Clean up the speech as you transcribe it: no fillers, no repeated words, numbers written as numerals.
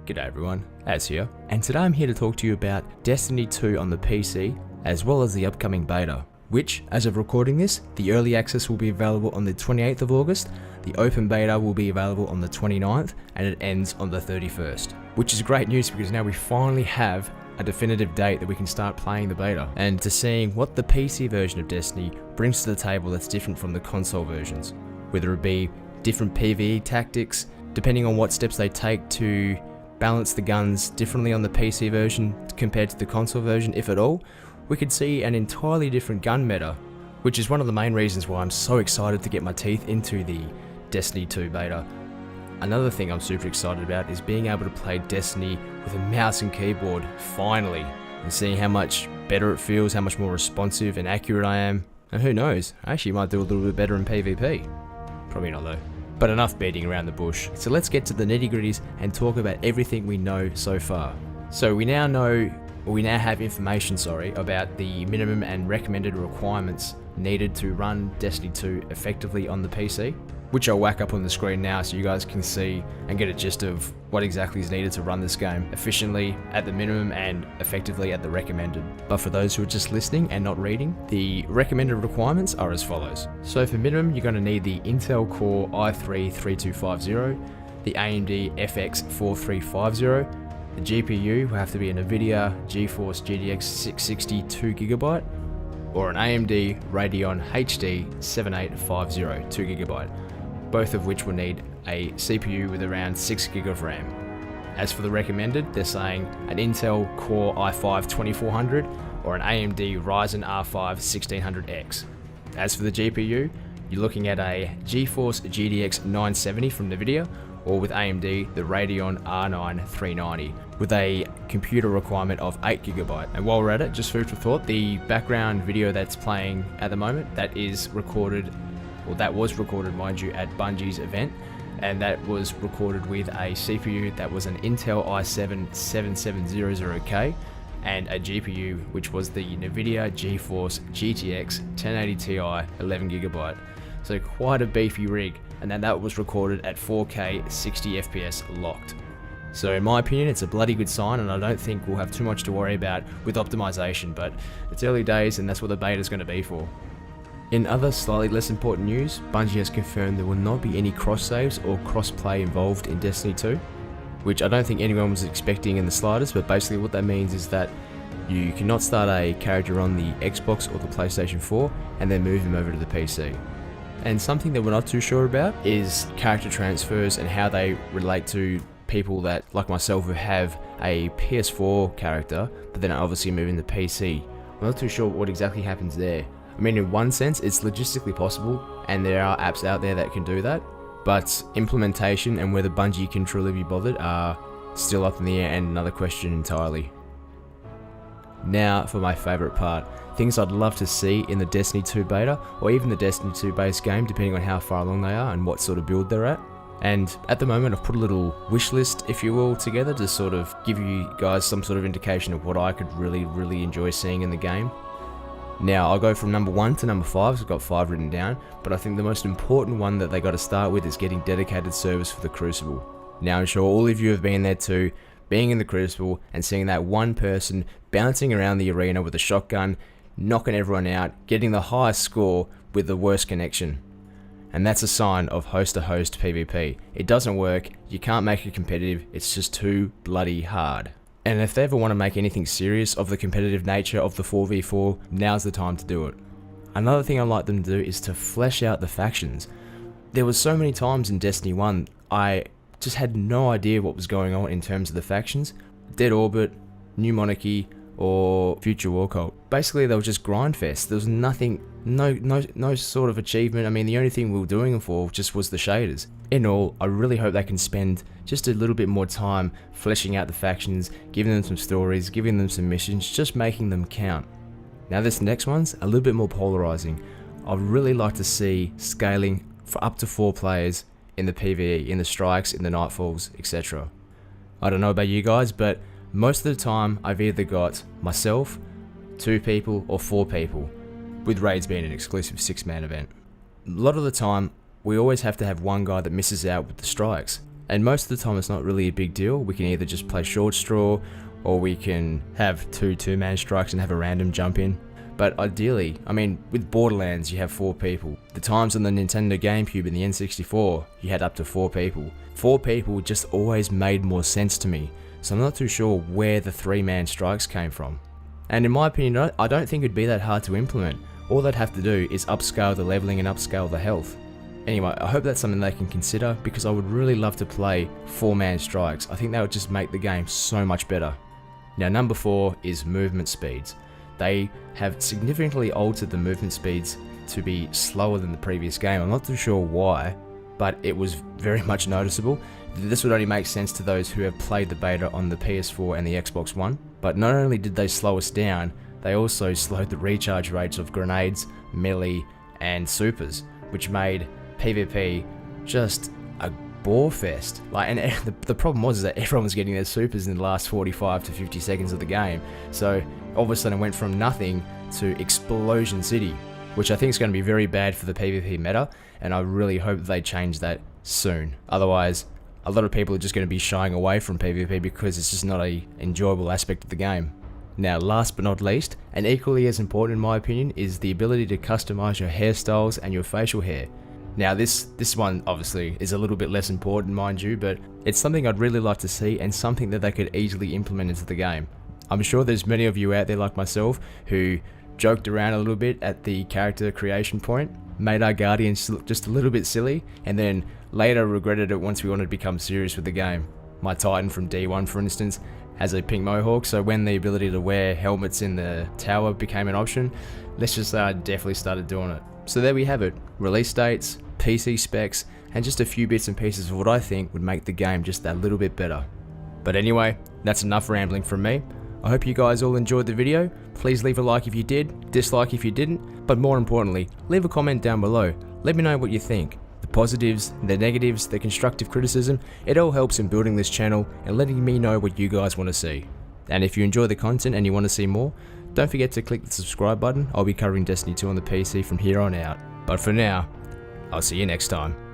G'day everyone, Az here, and today I'm here to talk to you about Destiny 2 on the PC, as well as the upcoming beta, which, as of recording this, the early access will be available on the 28th of August, the open beta will be available on the 29th, and it ends on the 31st. Which is great news because now we finally have a definitive date that we can start playing the beta, and to seeing what the PC version of Destiny brings to the table that's different from the console versions, whether it be different PvE tactics, depending on what steps they take to balance the guns differently on the PC version compared to the console version, if at all. We could see an entirely different gun meta, which is one of the main reasons why I'm so excited to get my teeth into the Destiny 2 beta. Another thing I'm super excited about is being able to play Destiny with a mouse and keyboard, finally, and seeing how much better it feels, how much more responsive and accurate I am. And who knows, I actually might do a little bit better in PvP. Probably not though. But enough beating around the bush. So let's get to the nitty gritties and talk about everything we know so far. So we now have information, about the minimum and recommended requirements needed to run Destiny 2 effectively on the PC, which I'll whack up on the screen now so you guys can see and get a gist of what exactly is needed to run this game efficiently at the minimum and effectively at the recommended. But for those who are just listening and not reading, the recommended requirements are as follows. So for minimum, you're going to need the Intel Core i3-3250, the AMD FX 4350, the GPU will have to be a NVIDIA GeForce GTX 660 2GB, or an AMD Radeon HD 7850 2GB, both of which will need a CPU with around 6GB of RAM. As for the recommended, they're saying an Intel Core i5-2400 or an AMD Ryzen R5 1600X. As for the GPU, you're looking at a GeForce GTX 970 from NVIDIA, or with AMD, the Radeon R9 390, with a computer requirement of 8GB. And while we're at it, just food for thought, the background video that's playing at the moment, that was recorded, mind you, at Bungie's event, and that was recorded with a CPU that was an Intel i7-7700K, and a GPU which was the NVIDIA GeForce GTX 1080 Ti 11GB. So quite a beefy rig, and then that was recorded at 4K 60 FPS locked. So in my opinion, it's a bloody good sign, and I don't think we'll have too much to worry about with optimization, but it's early days and that's what the beta is going to be for. In other slightly less important news, Bungie has confirmed there will not be any cross saves or cross-play involved in Destiny 2, which I don't think anyone was expecting in the slightest, but basically what that means is that you cannot start a character on the Xbox or the PlayStation 4 and then move him over to the PC. And something that we're not too sure about is character transfers and how they relate to people that, like myself, who have a PS4 character, but then obviously moving to PC. I'm not too sure what exactly happens there. I mean, in one sense, it's logistically possible, and there are apps out there that can do that, but implementation and whether Bungie can truly be bothered are still up in the air and another question entirely. Now for my favourite part, things I'd love to see in the Destiny 2 beta, or even the Destiny 2 base game, depending on how far along they are and what sort of build they're at. And at the moment I've put a little wish list, if you will, together to sort of give you guys some sort of indication of what I could really enjoy seeing in the game. Now I'll go from number 1 to number 5, so I've got 5 written down, but I think the most important one that they got to start with is getting dedicated service for the Crucible. Now I'm sure all of you have been there too, being in the Crucible and seeing that one person bouncing around the arena with a shotgun, knocking everyone out, getting the highest score with the worst connection. And that's a sign of host-to-host PvP. It doesn't work, you can't make it competitive, it's just too bloody hard. And if they ever want to make anything serious of the competitive nature of the 4v4, now's the time to do it. Another thing I'd like them to do is to flesh out the factions. There was so many times in Destiny 1, I just had no idea what was going on in terms of the factions. Dead Orbit, New Monarchy, or Future War Cult. Basically they were just grind fest. There was nothing, no sort of achievement. I mean, the only thing we were doing them for just was the shaders. In all, I really hope they can spend just a little bit more time fleshing out the factions, giving them some stories, giving them some missions, just making them count. Now this next one's a little bit more polarizing. I'd really like to see scaling for up to 4 players in the PvE, in the strikes, in the nightfalls, etc. I don't know about you guys, but most of the time I've either got myself, 2 people, or 4 people, with raids being an exclusive 6-man event. A lot of the time, we always have to have one guy that misses out with the strikes. And most of the time it's not really a big deal. We can either just play short straw, or we can have two-man strikes and have a random jump in. But ideally, I mean, with Borderlands you have 4 people. The times on the Nintendo GameCube and the N64, you had up to 4 people. 4 people just always made more sense to me, so I'm not too sure where the 3-man strikes came from. And in my opinion, I don't think it'd be that hard to implement. All they'd have to do is upscale the leveling and upscale the health. Anyway, I hope that's something they can consider, because I would really love to play 4-man strikes. I think that would just make the game so much better. Now, number 4 is movement speeds. They have significantly altered the movement speeds to be slower than the previous game. I'm not too sure why, but it was very much noticeable. This would only make sense to those who have played the beta on the PS4 and the Xbox One. But not only did they slow us down, they also slowed the recharge rates of grenades, melee, and supers, which made PvP just a bore fest. And the problem was that everyone was getting their supers in the last 45 to 50 seconds of the game. So all of a sudden it went from nothing to Explosion City, which I think is going to be very bad for the PvP meta, and I really hope they change that soon. Otherwise, a lot of people are just going to be shying away from PvP because it's just not an enjoyable aspect of the game. Now, last but not least, and equally as important in my opinion, is the ability to customize your hairstyles and your facial hair. Now this one obviously is a little bit less important, mind you, but it's something I'd really like to see, and something that they could easily implement into the game. I'm sure there's many of you out there like myself who joked around a little bit at the character creation point, made our guardians just a little bit silly, and then later regretted it once we wanted to become serious with the game. My Titan from D1, for instance, has a pink mohawk, so when the ability to wear helmets in the tower became an option, let's just say I definitely started doing it. So there we have it, release dates, PC specs, and just a few bits and pieces of what I think would make the game just that little bit better. But anyway, that's enough rambling from me. I hope you guys all enjoyed the video. Please leave a like if you did, dislike if you didn't, but more importantly, leave a comment down below. Let me know what you think. The positives, the negatives, the constructive criticism, it all helps in building this channel and letting me know what you guys want to see. And if you enjoy the content and you want to see more, don't forget to click the subscribe button. I'll be covering Destiny 2 on the PC from here on out. But for now, I'll see you next time.